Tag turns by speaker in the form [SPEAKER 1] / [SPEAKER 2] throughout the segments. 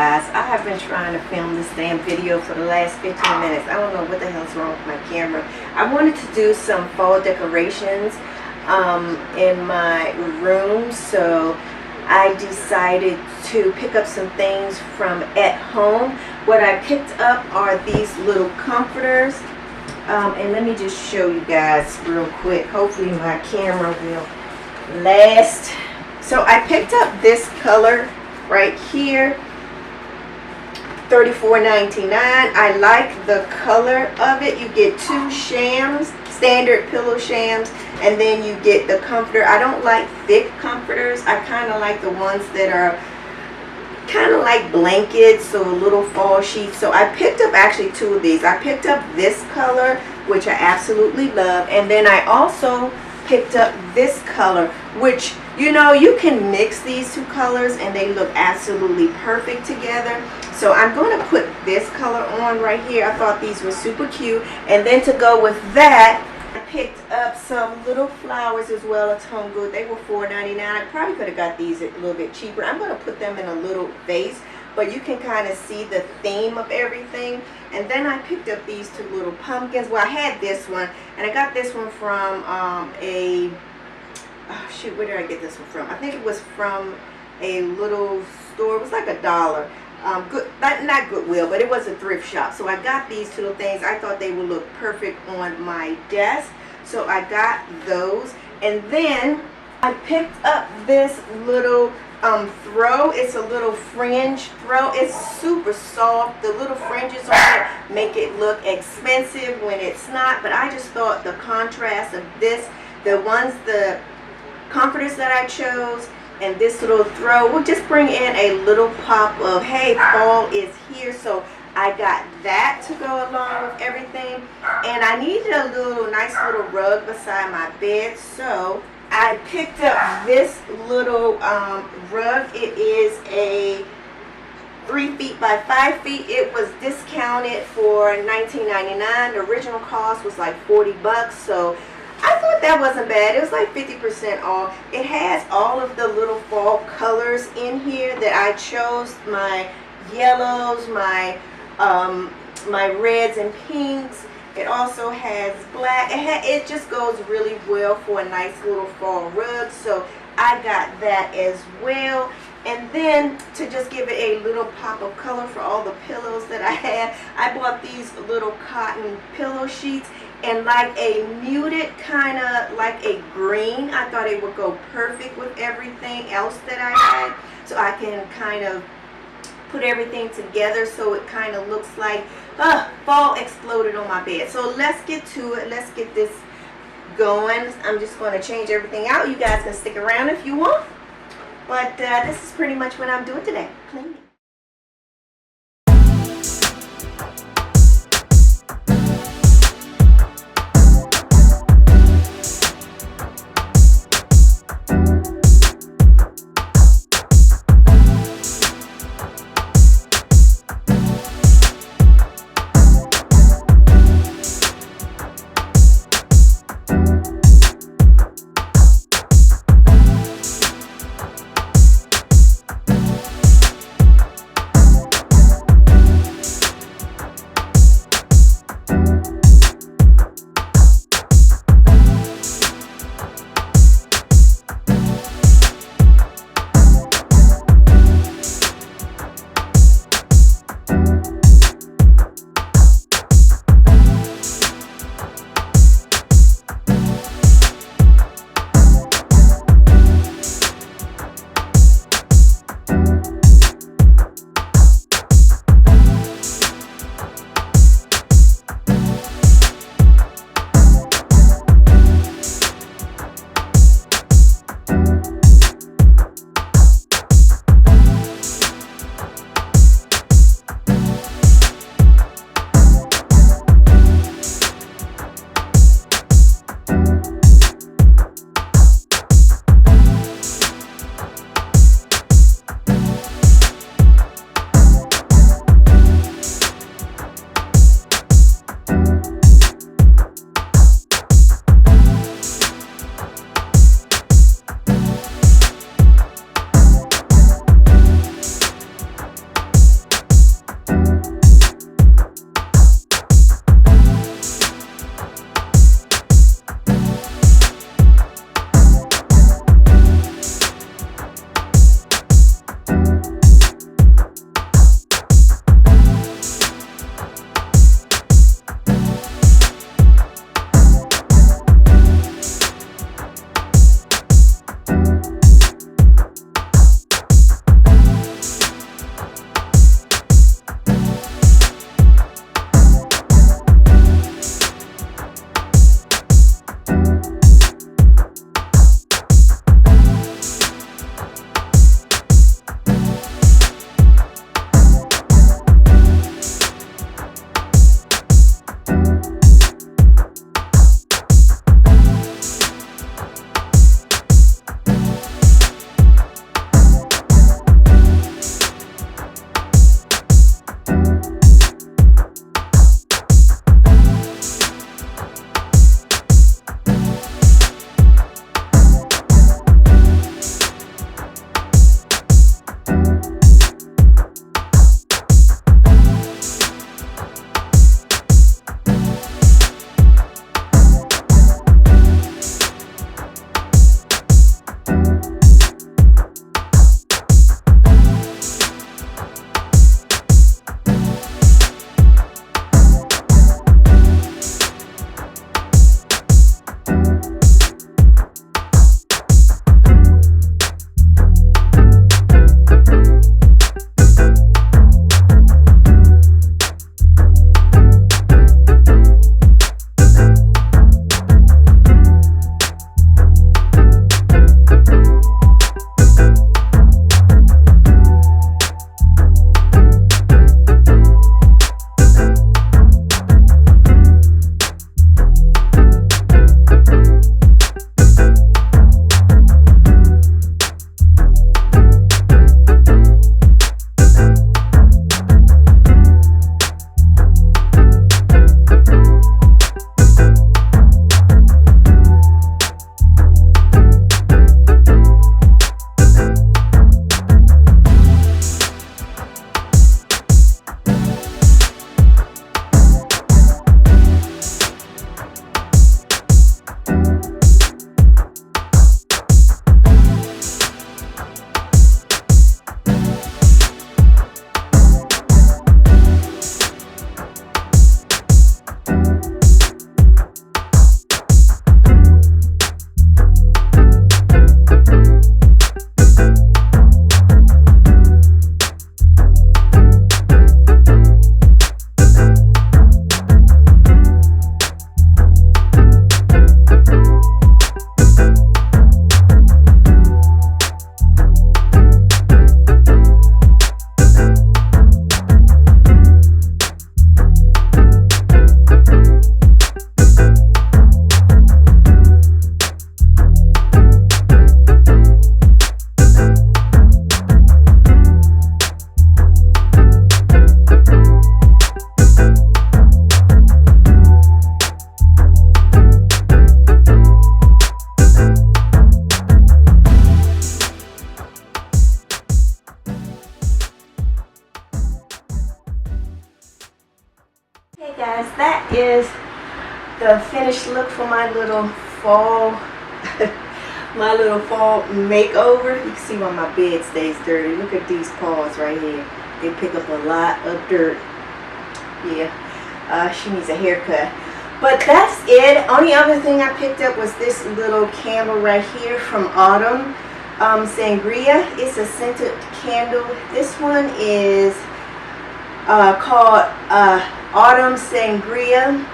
[SPEAKER 1] guys. I have been trying to film this damn video for the last 15 minutes. I don't know what the hell's wrong with my camera. I wanted to do some fall decorations in my room, so I decided to pick up some things from at home. What I picked up are these little comforters, and let me just show you guys real quick. Hopefully my camera will last. So I picked up this color right here, $34.99. I like the color of it. You get two shams, standard pillow shams, and then you get the comforter. I don't like thick comforters. I kind of like the ones that are kind of like blankets, so a little fall sheet. So I picked up actually two of these. I picked up this color, which I absolutely love, and then I also picked up this color, which, you know, you can mix these two colors and they look absolutely perfect together. So I'm going to put this color on right here. I thought these were super cute. And then to go with that, I picked up some little flowers as well at Home Goods. They were $4.99. I probably could have got these a little bit cheaper. I'm going to put them in a little vase, but you can kind of see the theme of everything. And then I picked up these two little pumpkins. Well, I had this one, and I got this one from oh shoot, where did I get this one from? I think it was from a little store. It was like $1. Not Goodwill, but it was a thrift shop. So I got these two little things. I thought they would look perfect on my desk, so I got those. And then I picked up this little throw. It's a little fringe throw. It's super soft. The little fringes on it make it look expensive when it's not, but I just thought the contrast of this, the comforters that I chose, and this little throw will just bring in a little pop of, hey, fall is here. So I got that to go along with everything, and I needed a nice little rug beside my bed, so I picked up this little rug. It is a 3 feet by 5 feet. It was discounted for $19.99. The original cost was like $40, so I thought that wasn't bad. It was like 50% off. It has all of the little fall colors in here that I chose. My yellows, my reds and pinks. It also has black. It just goes really well for a nice little fall rug. So I got that as well. And then to just give it a little pop of color for all the pillows that I had, I bought these little cotton pillow sheets. And like a muted kind of like a green, I thought it would go perfect with everything else that I had. So I can kind of put everything together so it kind of looks like fall exploded on my bed. So let's get to it. Let's get this going. I'm just going to change everything out. You guys can stick around if you want. But this is pretty much what I'm doing today. Cleaning. is the finished look for my little fall my little fall makeover. You can see why my bed stays dirty. Look at these paws right here. They pick up a lot of dirt. Yeah, she needs a haircut. But that's it. Only other thing I picked up was this little candle right here from Autumn. Sangria. It's a scented candle. This one is called Autumn Sangria,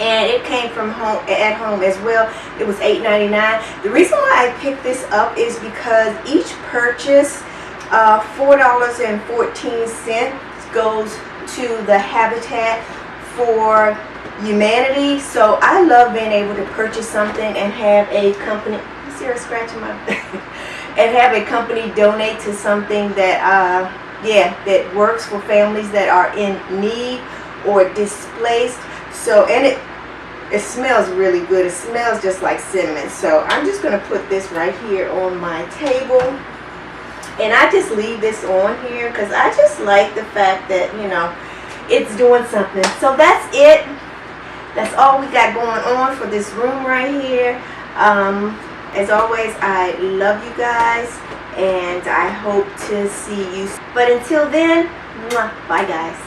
[SPEAKER 1] and it came from home at home as well. It was $8.99. The reason why I picked this up is because each purchase, $4.14 goes to the Habitat for Humanity. So I love being able to purchase something and have a company. You see her scratching my and have a company donate to something that that works for families that are in need or displaced. So, and it smells really good. It smells just like cinnamon. So I'm just going to put this right here on my table, and I just leave this on here because I just like the fact that, you know, it's doing something. So that's it. That's all we got going on for this room right here. As always, I love you guys, and I hope to see you. But until then, bye guys.